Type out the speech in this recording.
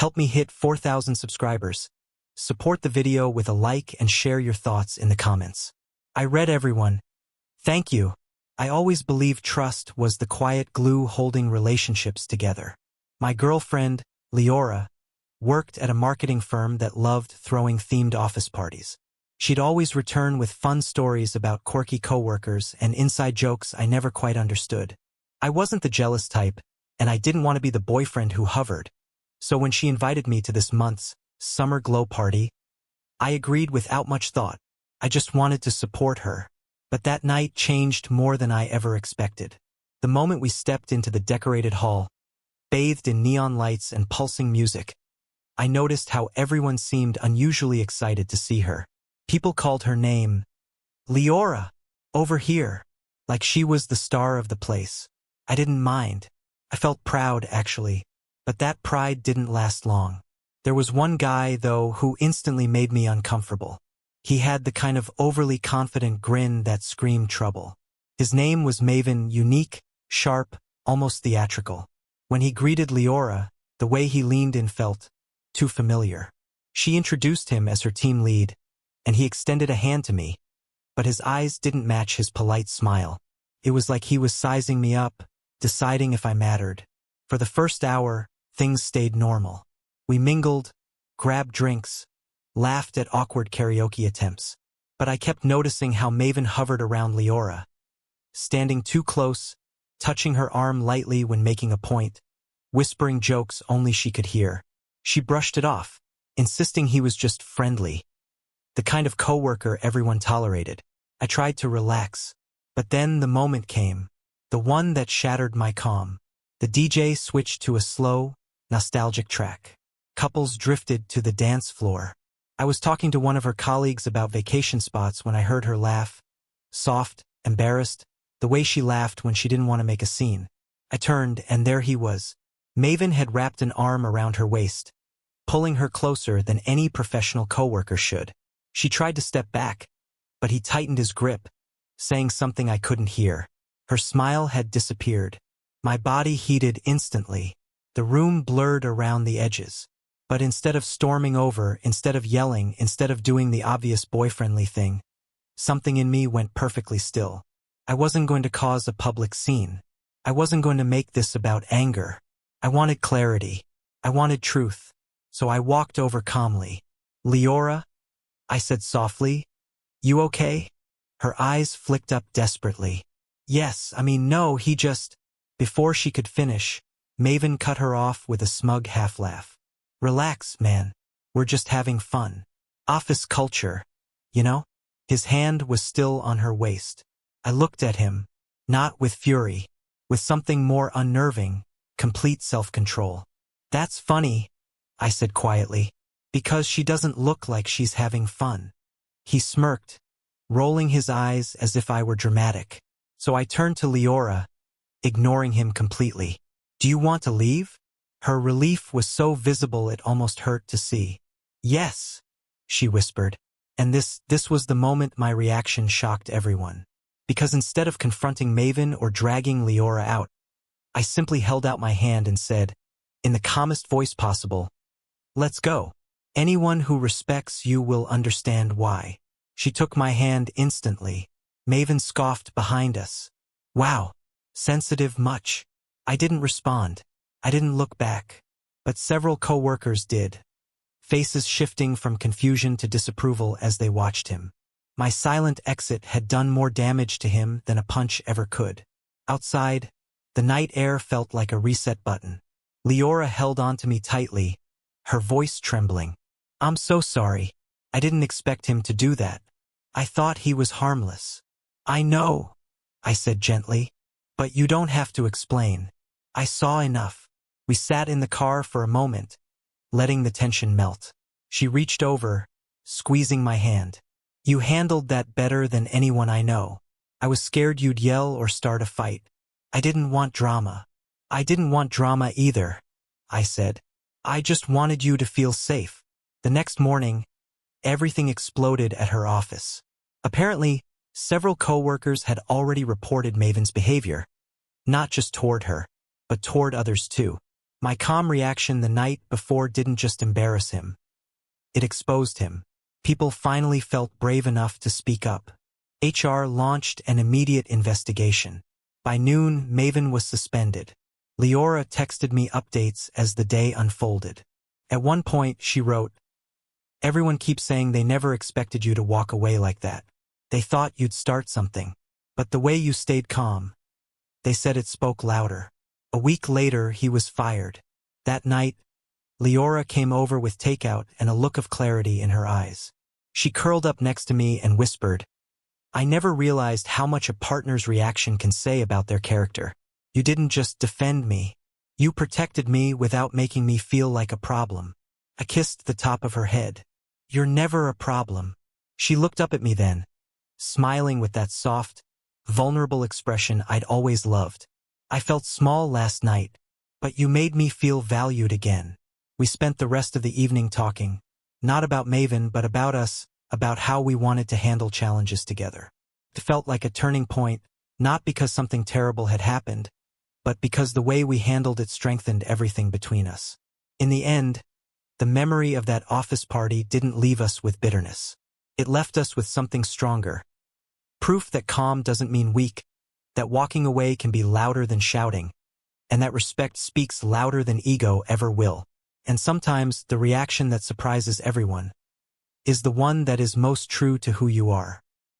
Help me hit 4,000 subscribers. Support the video with a like and share your thoughts in the comments. I read everyone. Thank you. I always believed trust was the quiet glue holding relationships together. My girlfriend, Leora, worked at a marketing firm that loved throwing themed office parties. She'd always return with fun stories about quirky coworkers and inside jokes I never quite understood. I wasn't the jealous type, and I didn't want to be the boyfriend who hovered. So when she invited me to this month's summer glow party, I agreed without much thought. I just wanted to support her. But that night changed more than I ever expected. The moment we stepped into the decorated hall, bathed in neon lights and pulsing music, I noticed how everyone seemed unusually excited to see her. People called her name, Leora, over here, like she was the star of the place. I didn't mind. I felt proud, actually, but that pride didn't last long. There was one guy, though, who instantly made me uncomfortable. He had the kind of overly confident grin that screamed trouble. His name was Maven, unique, sharp, almost theatrical. When he greeted Leora, the way he leaned in felt too familiar. She introduced him as her team lead, and he extended a hand to me, but his eyes didn't match his polite smile. It was like he was sizing me up, deciding if I mattered. For the first hour, things stayed normal. We mingled, grabbed drinks, laughed at awkward karaoke attempts. But I kept noticing how Maven hovered around Leora, standing too close, touching her arm lightly when making a point, whispering jokes only she could hear. She brushed it off, insisting he was just friendly, the kind of coworker everyone tolerated. I tried to relax, but then the moment came, the one that shattered my calm. The DJ switched to a slow, nostalgic track. Couples drifted to the dance floor. I was talking to one of her colleagues about vacation spots when I heard her laugh, soft, embarrassed, the way she laughed when she didn't want to make a scene. I turned, and there he was. Maven had wrapped an arm around her waist, pulling her closer than any professional coworker should. She tried to step back, but he tightened his grip, saying something I couldn't hear. Her smile had disappeared. My body heated instantly. The room blurred around the edges. But instead of storming over, instead of yelling, instead of doing the obvious boyfriendly thing, something in me went perfectly still. I wasn't going to cause a public scene. I wasn't going to make this about anger. I wanted clarity. I wanted truth. So I walked over calmly. Leora, I said softly, you okay? Her eyes flicked up desperately. No, he just... Before she could finish, Maven cut her off with a smug half-laugh. Relax, man. We're just having fun. Office culture, you know? His hand was still on her waist. I looked at him, not with fury, with something more unnerving, complete self-control. That's funny, I said quietly, because she doesn't look like she's having fun. He smirked, rolling his eyes as if I were dramatic. So I turned to Leora, ignoring him completely. Do you want to leave? Her relief was so visible it almost hurt to see. Yes, she whispered. And this was the moment my reaction shocked everyone. Because instead of confronting Maven or dragging Leora out, I simply held out my hand and said, in the calmest voice possible, let's go. Anyone who respects you will understand why. She took my hand instantly. Maven scoffed behind us. Wow, sensitive much. I didn't respond. I didn't look back. But several coworkers did, faces shifting from confusion to disapproval as they watched him. My silent exit had done more damage to him than a punch ever could. Outside, the night air felt like a reset button. Leora held on to me tightly, her voice trembling. I'm so sorry. I didn't expect him to do that. I thought he was harmless. I know, I said gently, but you don't have to explain. I saw enough. We sat in the car for a moment, letting the tension melt. She reached over, squeezing my hand. You handled that better than anyone I know. I was scared you'd yell or start a fight. I didn't want drama. I didn't want drama either, I said. I just wanted you to feel safe. The next morning, everything exploded at her office. Apparently, several coworkers had already reported Maven's behavior, not just toward her, but toward others too. My calm reaction the night before didn't just embarrass him. It exposed him. People finally felt brave enough to speak up. HR launched an immediate investigation. By noon, Maven was suspended. Leora texted me updates as the day unfolded. At one point, she wrote, "Everyone keeps saying they never expected you to walk away like that. They thought you'd start something. But the way you stayed calm. They said it spoke louder." A week later, he was fired. That night, Leora came over with takeout and a look of clarity in her eyes. She curled up next to me and whispered, "I never realized how much a partner's reaction can say about their character. You didn't just defend me. You protected me without making me feel like a problem." I kissed the top of her head. "You're never a problem." She looked up at me then, smiling with that soft, vulnerable expression I'd always loved. "I felt small last night, but you made me feel valued again." We spent the rest of the evening talking, not about Maven but about us, about how we wanted to handle challenges together. It felt like a turning point, not because something terrible had happened, but because the way we handled it strengthened everything between us. In the end, the memory of that office party didn't leave us with bitterness. It left us with something stronger. Proof that calm doesn't mean weak, that walking away can be louder than shouting, and that respect speaks louder than ego ever will. And sometimes the reaction that surprises everyone is the one that is most true to who you are.